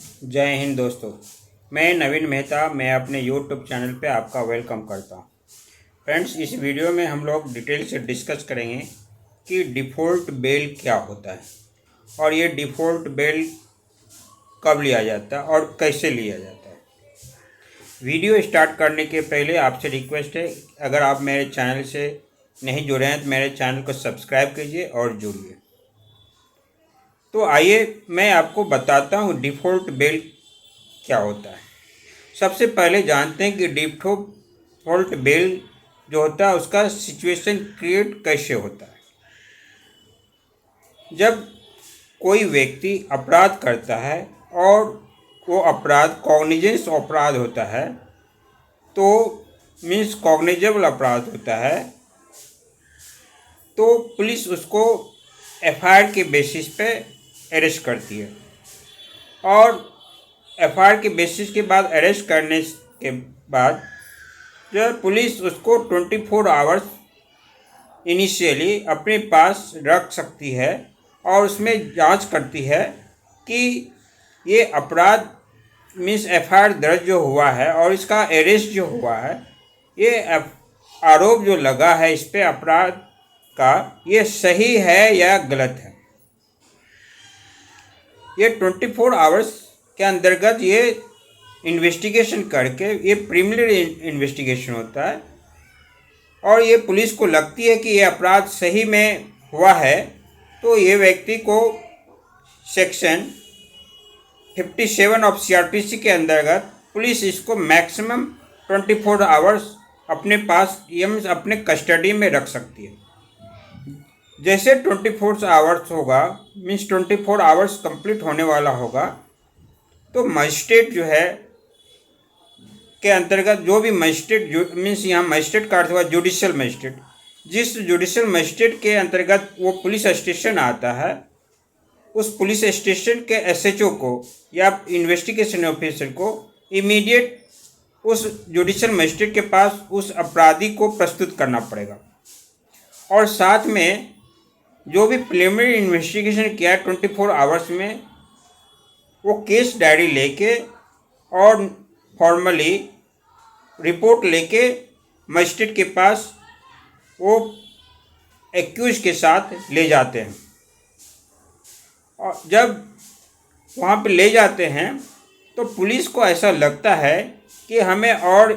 जय हिंद दोस्तों। मैं नवीन मेहता मैं अपने यूट्यूब चैनल पे आपका वेलकम करता हूँ। फ्रेंड्स, इस वीडियो में हम लोग डिटेल से डिस्कस करेंगे कि डिफ़ॉल्ट बेल क्या होता है और ये डिफ़ॉल्ट बेल कब लिया जाता है और कैसे लिया जाता है। वीडियो स्टार्ट करने के पहले आपसे रिक्वेस्ट है, अगर आप मेरे चैनल से नहीं जुड़े हैं तो मेरे चैनल को सब्सक्राइब कीजिए और जुड़िए। तो आइए मैं आपको बताता हूँ डिफ़ॉल्ट बेल क्या होता है। सबसे पहले जानते हैं कि डिफ़ॉल्ट बेल जो होता है उसका सिचुएशन क्रिएट कैसे होता है। जब कोई व्यक्ति अपराध करता है और वो अपराध कॉग्निजेंस अपराध होता है, तो मीन्स कॉग्निजेबल अपराध होता है, तो पुलिस उसको एफआईआर के बेसिस पे अरेस्ट करती है और एफआईआर के बेसिस के बाद अरेस्ट करने के बाद जो पुलिस उसको 24 आवर्स इनिशियली अपने पास रख सकती है और उसमें जांच करती है कि ये अपराध मीन्स एफआईआर दर्ज जो हुआ है और इसका अरेस्ट जो हुआ है, ये आरोप जो लगा है इस पे अपराध का, ये सही है या गलत है। ये 24 आवर्स के अंतर्गत ये इन्वेस्टिगेशन करके, ये प्रीलिमिनरी इन्वेस्टिगेशन होता है और ये पुलिस को लगती है कि ये अपराध सही में हुआ है, तो ये व्यक्ति को सेक्शन 57 ऑफ सीआरपीसी के अंतर्गत पुलिस इसको मैक्सिमम 24 आवर्स अपने पास मीन्स अपने कस्टडी में रख सकती है। जैसे 24 आवर्स होगा, मीन्स 24 आवर्स कंप्लीट होने वाला होगा, तो मजिस्ट्रेट जो है के अंतर्गत जो भी मजिस्ट्रेट मीन्स यहाँ मजिस्ट्रेट का अर्थ हुआ जुडिशियल मजिस्ट्रेट, जिस जुडिशियल मजिस्ट्रेट के अंतर्गत वो पुलिस स्टेशन आता है, उस पुलिस स्टेशन के एसएचओ को या इन्वेस्टिगेशन ऑफिसर को इमीडिएट उस जुडिशियल मजिस्ट्रेट के पास उस अपराधी को प्रस्तुत करना पड़ेगा और साथ में जो भी प्रिलिमिनरी इन्वेस्टिगेशन किया है 24 आवर्स में, वो केस डायरी लेके और फॉर्मली रिपोर्ट लेके मजिस्ट्रेट के पास वो एक्यूज के साथ ले जाते हैं। और जब वहाँ पे ले जाते हैं तो पुलिस को ऐसा लगता है कि हमें और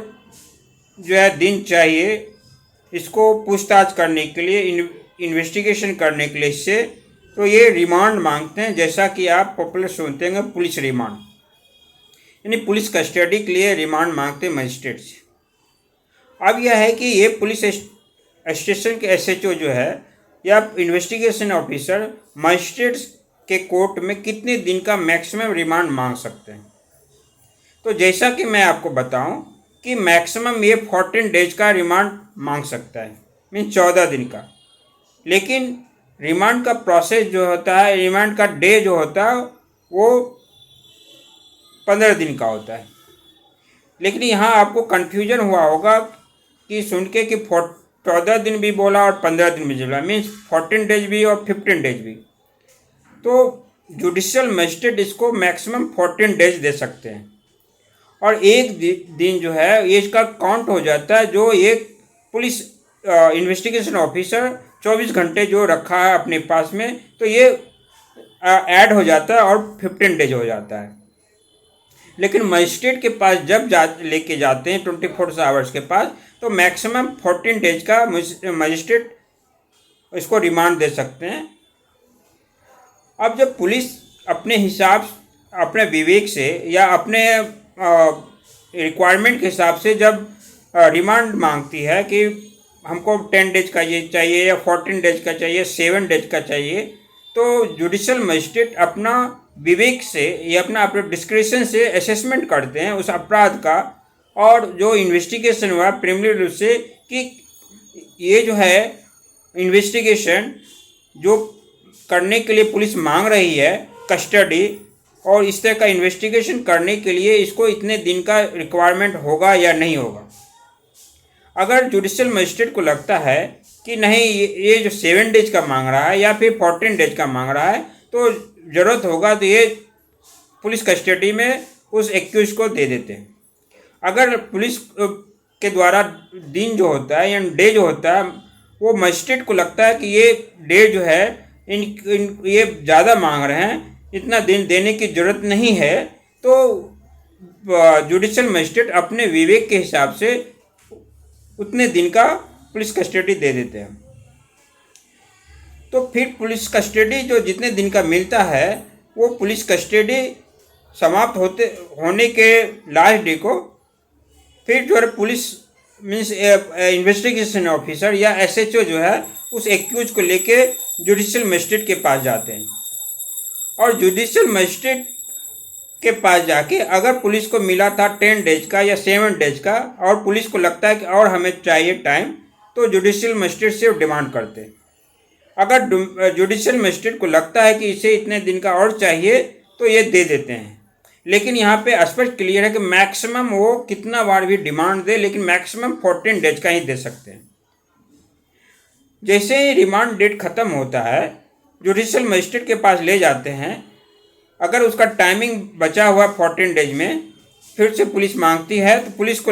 जो है दिन चाहिए इसको पूछताछ करने के लिए, इन्वेस्टिगेशन करने के लिए इससे, तो ये रिमांड मांगते हैं, जैसा कि आप पॉपुलर सुनते हैं पुलिस रिमांड, यानी पुलिस कस्टडी के लिए रिमांड मांगते हैं मजिस्ट्रेट से। अब यह है कि ये पुलिस स्टेशन के एसएचओ जो है या इन्वेस्टिगेशन ऑफिसर मजिस्ट्रेट के कोर्ट में कितने दिन का मैक्सिमम रिमांड मांग सकते हैं। तो जैसा कि मैं आपको बताऊं कि मैक्सिमम ये 14 डेज का रिमांड मांग सकता है, मीन 14 दिन का। लेकिन रिमांड का प्रोसेस जो होता है, रिमांड का डे जो होता है वो 15 दिन का होता है। लेकिन यहाँ आपको कन्फ्यूजन हुआ होगा कि सुन के कि 14 दिन भी बोला और 15 दिन भी बोला, मीन्स 14 डेज भी और 15 डेज भी। तो जुडिशियल मजिस्ट्रेट इसको मैक्सिमम 14 डेज दे सकते हैं और एक दिन जो है ये इसका काउंट हो जाता है, जो एक पुलिस इन्वेस्टिगेशन ऑफिसर 24 घंटे जो रखा है अपने पास में, तो ये ऐड हो जाता है और 15 डेज हो जाता है। लेकिन मजिस्ट्रेट के पास जब लेके जाते हैं 24 आवर्स के पास, तो मैक्सिमम 14 डेज का मजिस्ट्रेट इसको रिमांड दे सकते हैं। अब जब पुलिस अपने हिसाब, अपने विवेक से या अपने रिक्वायरमेंट के हिसाब से जब रिमांड मांगती है कि हमको 10 डेज का ये चाहिए या 14 डेज का चाहिए, 7 डेज का चाहिए, तो जुडिशियल मजिस्ट्रेट अपना विवेक से या अपने डिस्क्रिप्शन से असेसमेंट करते हैं उस अपराध का और जो इन्वेस्टिगेशन हुआ प्रीलिमिनरी रूप से, कि ये जो है इन्वेस्टिगेशन जो करने के लिए पुलिस मांग रही है कस्टडी, और इस तरह का इन्वेस्टिगेशन करने के लिए इसको इतने दिन का रिक्वायरमेंट होगा या नहीं होगा। अगर जुडिशियल मजिस्ट्रेट को लगता है कि नहीं ये जो 7 डेज का मांग रहा है या फिर 14 डेज का मांग रहा है, तो ज़रूरत होगा तो ये पुलिस कस्टडी में उस एक्यूज को दे देते हैं। अगर पुलिस के द्वारा दिन जो होता है या डे जो होता है वो मजिस्ट्रेट को लगता है कि ये डे जो है ये ज़्यादा मांग रहे हैं, इतना दिन देने की ज़रूरत नहीं है, तो जुडिशल मजिस्ट्रेट अपने विवेक के हिसाब से उतने दिन का पुलिस कस्टडी दे देते हैं। तो फिर पुलिस कस्टडी जो जितने दिन का मिलता है वो पुलिस कस्टडी समाप्त होने के लास्ट डे को फिर जो है पुलिस मीन्स इन्वेस्टिगेशन ऑफिसर या एसएचओ जो है उस एक्यूज को लेके जुडिशियल मजिस्ट्रेट के पास जाते हैं। और जुडिशियल मजिस्ट्रेट के पास जाके अगर पुलिस को मिला था 10 डेज का या 7 डेज का और पुलिस को लगता है कि और हमें चाहिए टाइम, तो जुडिशियल मजिस्ट्रेट से डिमांड करते हैं। अगर जुडिशियल मजिस्ट्रेट को लगता है कि इसे इतने दिन का और चाहिए तो ये दे देते हैं। लेकिन यहाँ पे स्पष्ट क्लियर है कि मैक्सिमम वो कितना बार भी डिमांड दे, लेकिन मैक्सिमम 14 डेज का ही दे सकते हैं। जैसे ही रिमांड डेट ख़त्म होता है जुडिशियल मजिस्ट्रेट के पास ले जाते हैं। अगर उसका टाइमिंग बचा हुआ 14 डेज में फिर से पुलिस मांगती है तो पुलिस को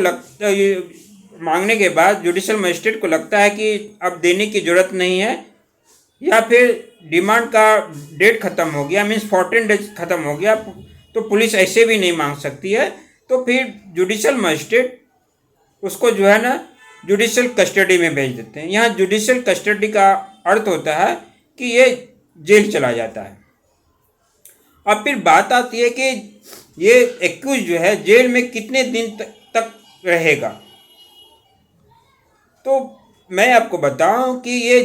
मांगने के बाद जुडिशियल मजिस्ट्रेट को लगता है कि अब देने की ज़रूरत नहीं है या फिर डिमांड का डेट ख़त्म हो गया, मीन्स 14 डेज ख़त्म हो गया, तो पुलिस ऐसे भी नहीं मांग सकती है। तो फिर जुडिशियल मजिस्ट्रेट उसको जो है ना जुडिशियल कस्टडी में भेज देते हैं। यहाँ जुडिशियल कस्टडी का अर्थ होता है कि ये जेल चला जाता है। अब फिर बात आती है कि ये एक्यूज जो है जेल में कितने दिन तक रहेगा। तो मैं आपको बताऊं कि ये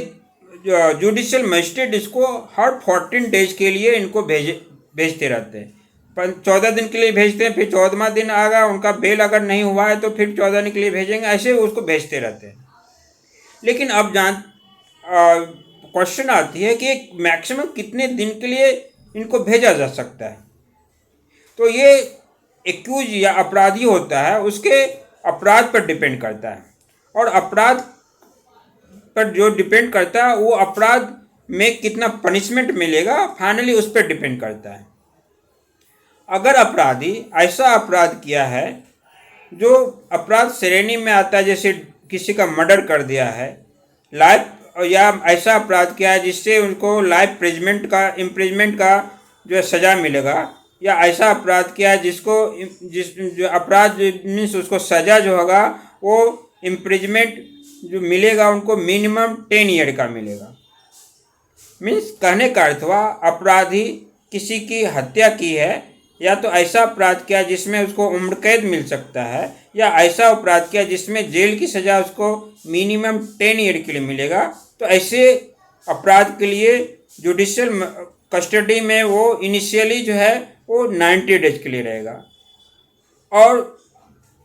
जुडिशियल मजिस्ट्रेट इसको हर 14 डेज के लिए इनको भेजते रहते हैं। 14 दिन के लिए भेजते हैं, फिर 14वां दिन आएगा, उनका बेल अगर नहीं हुआ है तो फिर 14 दिन के लिए भेजेंगे, ऐसे उसको भेजते रहते हैं। लेकिन अब क्वेश्चन आती है कि मैक्सिमम कितने दिन के लिए इनको भेजा जा सकता है। तो ये एक्यूज या अपराधी होता है उसके अपराध पर डिपेंड करता है, और अपराध पर जो डिपेंड करता है वो अपराध में कितना पनिशमेंट मिलेगा फाइनली उस पर डिपेंड करता है। अगर अपराधी ऐसा अपराध किया है जो अपराध श्रेणी में आता है, जैसे किसी का मर्डर कर दिया है, लाइफ या ऐसा अपराध किया है जिससे उनको लाइफ इम्प्रिजमेंट का जो है सज़ा मिलेगा, या ऐसा अपराध किया है जो अपराध मीन्स उसको सज़ा जो होगा वो इम्प्रिजमेंट जो मिलेगा उनको मिनिमम 10 ईयर का मिलेगा। मीन्स कहने का अर्थ हुआ अपराधी किसी की हत्या की है या तो ऐसा अपराध किया जिसमें उसको उम्र कैद मिल सकता है, या ऐसा अपराध किया जिसमें जेल की सज़ा उसको मिनिमम 10 ईयर के लिए मिलेगा, तो ऐसे अपराध के लिए जुडिशियल कस्टडी में वो इनिशियली जो है वो 90 डेज के लिए रहेगा। और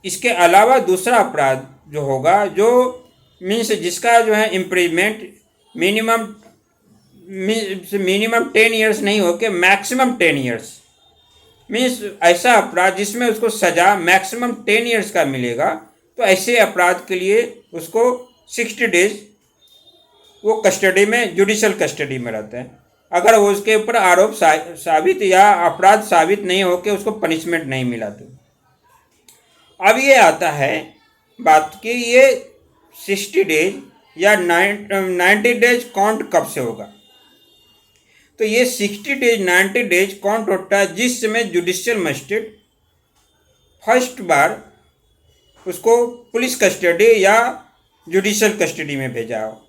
इसके अलावा दूसरा अपराध जो होगा जो मीन्स जिसका जो है इम्प्रिजमेंट मिनिमम 10 ईयर्स नहीं हो के मैक्सिमम 10 ईयर्स, मीन्स ऐसा अपराध जिसमें उसको सज़ा मैक्सिमम 10 ईयर्स का मिलेगा, तो ऐसे अपराध के लिए उसको 60 डेज वो कस्टडी में जुडिशियल कस्टडी में रहता है। अगर वो उसके ऊपर आरोप साबित या अपराध साबित नहीं हो के उसको पनिशमेंट नहीं मिला तो। अब ये आता है बात कि ये 60 डेज या 90 डेज काउंट कब से होगा। तो ये 60 डेज 90 डेज काउंट होता है जिस समय जुडिशियल मजिस्ट्रेट फर्स्ट बार उसको पुलिस कस्टडी या जुडिशियल कस्टडी में भेजा हो।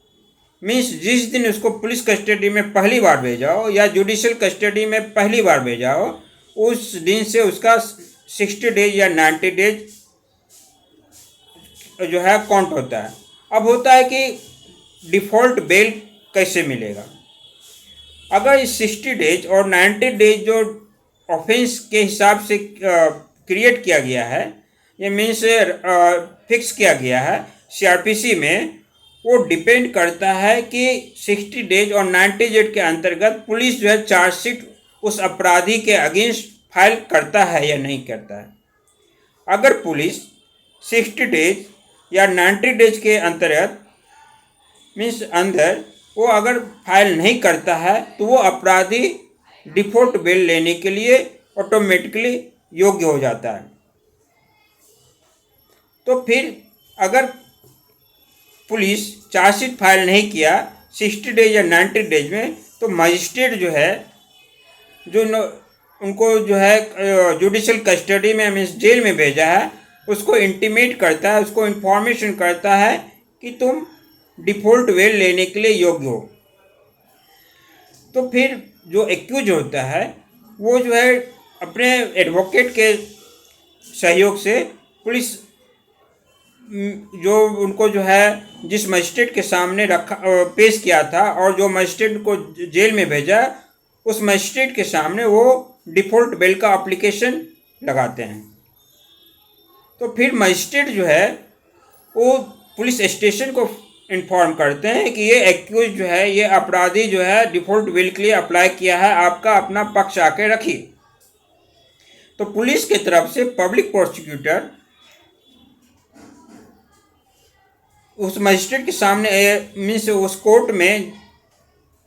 मीन्स जिस दिन उसको पुलिस कस्टडी में पहली बार भेजा हो या जुडिशियल कस्टडी में पहली बार भेजा हो, उस दिन से उसका 60 डेज या 90 डेज जो है काउंट होता है। अब होता है कि डिफ़ॉल्ट बेल कैसे मिलेगा। अगर इस 60 डेज और 90 डेज जो ऑफेंस के हिसाब से क्रिएट किया गया है, ये मीन्स फिक्स किया गया है सीआरपीसी में, वो डिपेंड करता है कि 60 डेज और 90 डेज के अंतर्गत पुलिस जो है चार्जशीट उस अपराधी के अगेंस्ट फाइल करता है या नहीं करता है। अगर पुलिस 60 डेज या 90 डेज के अंतर्गत मीन्स अंदर वो अगर फाइल नहीं करता है तो वो अपराधी डिफ़ॉल्ट बेल लेने के लिए ऑटोमेटिकली योग्य हो जाता है। तो फिर अगर पुलिस चार्जशीट फाइल नहीं किया 60 डेज या 90 डेज में, तो मजिस्ट्रेट जो है जो उनको जो है जुडिशल कस्टडी में मीन्स जेल में भेजा है, उसको इंटीमेट करता है, उसको इन्फॉर्मेशन करता है कि तुम डिफ़ॉल्ट बेल लेने के लिए योग्य हो। तो फिर जो एक्यूज होता है वो जो है अपने एडवोकेट के सहयोग से पुलिस जो उनको जो है जिस मजिस्ट्रेट के सामने रखा पेश किया था और जो मजिस्ट्रेट को जेल में भेजा, उस मजिस्ट्रेट के सामने वो डिफ़ॉल्ट बेल का एप्लीकेशन लगाते हैं। तो फिर मजिस्ट्रेट जो है वो पुलिस स्टेशन को इन्फॉर्म करते हैं कि ये एक्यूज जो है, ये अपराधी जो है डिफ़ॉल्ट बेल के लिए अप्लाई किया है, आपका अपना पक्ष आके रखिए। तो पुलिस की तरफ से पब्लिक प्रोसिक्यूटर उस मजिस्ट्रेट के सामने मीन्स उस कोर्ट में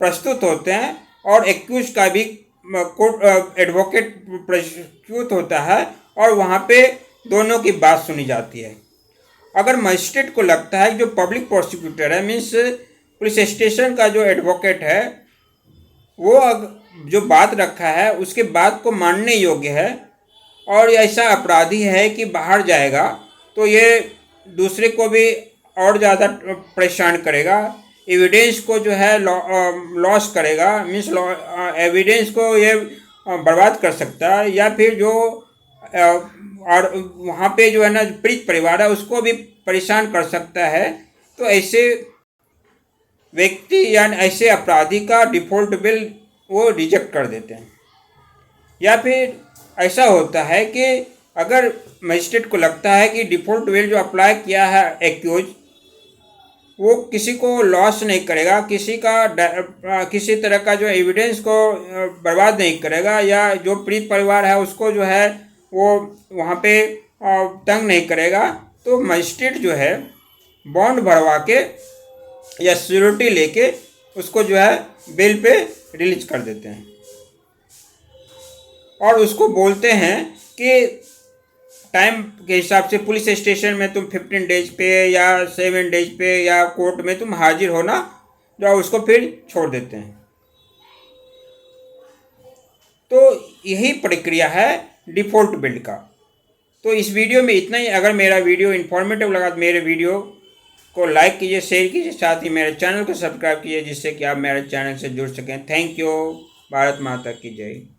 प्रस्तुत होते हैं और एक्यूज का भी कोर्ट एडवोकेट प्रस्तुत होता है और वहाँ पे दोनों की बात सुनी जाती है। अगर मजिस्ट्रेट को लगता है कि जो पब्लिक प्रोसिक्यूटर है मीन्स पुलिस स्टेशन का जो एडवोकेट है वो जो बात रखा है उसके बात को मानने योग्य है और ऐसा अपराधी है कि बाहर जाएगा तो ये दूसरे को भी और ज़्यादा परेशान करेगा, एविडेंस को जो है लॉस करेगा, मीन्स एविडेंस को ये बर्बाद कर सकता है, या फिर जो और वहाँ पे जो है ना पीड़ित परिवार है उसको भी परेशान कर सकता है। तो ऐसे व्यक्ति या ऐसे अपराधी का डिफ़ॉल्ट बिल वो रिजेक्ट कर देते हैं। या फिर ऐसा होता है कि अगर मजिस्ट्रेट को लगता है कि डिफ़ॉल्ट बिल जो अप्लाई किया है एक्यूज वो किसी को लॉस नहीं करेगा, किसी तरह का जो एविडेंस को बर्बाद नहीं करेगा, या जो पीड़ित परिवार है उसको जो है वो वहाँ पे तंग नहीं करेगा, तो मजिस्ट्रेट जो है बॉन्ड भरवा के या सिक्योरिटी लेके उसको जो है बेल पे रिलीज कर देते हैं और उसको बोलते हैं कि टाइम के हिसाब से पुलिस स्टेशन में तुम 15 डेज पे या 7 डेज पे या कोर्ट में तुम हाजिर होना, जो उसको फिर छोड़ देते हैं। तो यही प्रक्रिया है डिफ़ॉल्ट बिल का। तो इस वीडियो में इतना ही। अगर मेरा वीडियो इन्फॉर्मेटिव लगा तो मेरे वीडियो को लाइक कीजिए, शेयर कीजिए, साथ ही मेरे चैनल को सब्सक्राइब कीजिए जिससे कि आप मेरे चैनल से जुड़ सकें। Thank you. भारत माता की जय।